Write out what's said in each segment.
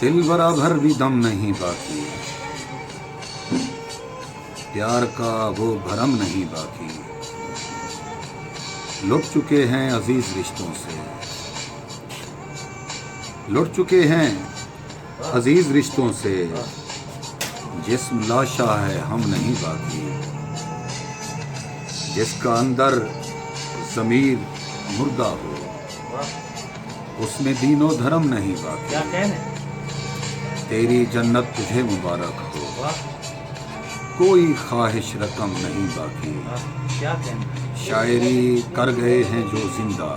دل برابر بھی دم نہیں باقی، پیار کا وہ بھرم نہیں باقی، لٹ چکے ہیں عزیز رشتوں سے، لٹ چکے ہیں عزیز رشتوں سے، جسم لاشا ہے ہم نہیں باقی، جس کا اندر ضمیر مردہ ہو اس میں دین و دھرم نہیں باقی، تیری جنت تجھے مبارک ہو، کوئی خواہش رقم نہیں باقی، شاعری کر گئے ہیں جو زندہ،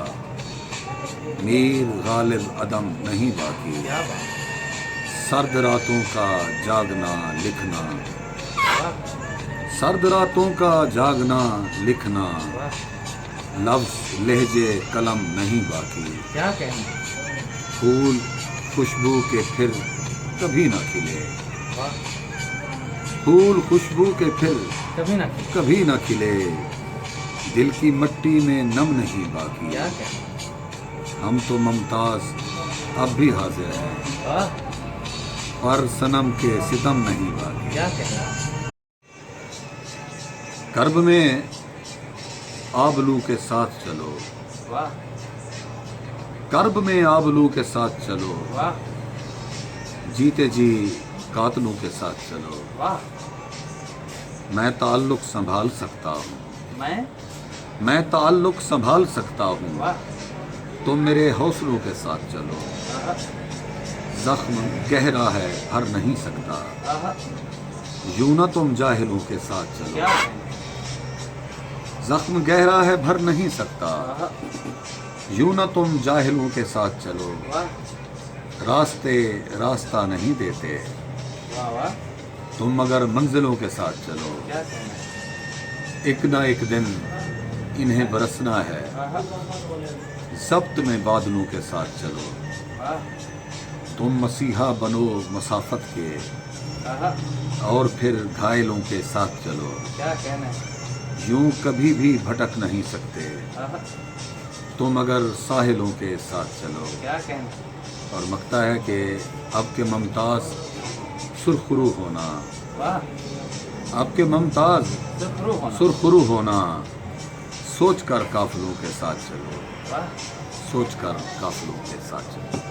میر غالب عدم نہیں باقی، سرد راتوں کا جاگنا لکھنا، سرد راتوں کا جاگنا لکھنا، لفظ لہجے قلم نہیں باقی، پھول خوشبو کے پھر کبھی نہ کھلے، پھول خوشبو کے پھر کبھی نہ کھلے، دل کی مٹی میں نم نہیں باقی، ہم تو ممتاز اب بھی حاضر ہیں، پر صنم کے ستم نہیں باقی، کرب میں آبلو کے ساتھ چلو، کرب میں آبلو کے ساتھ چلو، جیتے جی قاتلوں کے ساتھ چلو، میں تعلق سنبھال سکتا ہوں، میں تعلق سنبھال سکتا ہوں، تم میرے حوصلوں کے ساتھ چلو، زخم گہرا ہے بھر نہیں سکتا، یوں نہ تم جاہلوں کے ساتھ چلو، زخم گہرا ہے بھر نہیں سکتا، یوں نہ تم جاہلوں کے ساتھ چلو، راستے راستہ نہیں دیتے تم مگر منزلوں کے ساتھ چلو، ایک نہ ایک دن انہیں برسنا ہے، ضبط میں بادلوں کے ساتھ چلو، تم مسیحا بنو مسافت کے اور پھر گھائلوں کے ساتھ چلو، یوں کبھی بھی بھٹک نہیں سکتے تم اگر ساحلوں کے ساتھ چلو، اور مکتا ہے کہ اب کے ممتاز سرخرو ہونا، اب کے ممتاز سرخرو ہونا، سوچ کر قافلوں کے ساتھ چلو، سوچ کر قافلوں کے ساتھ چلو۔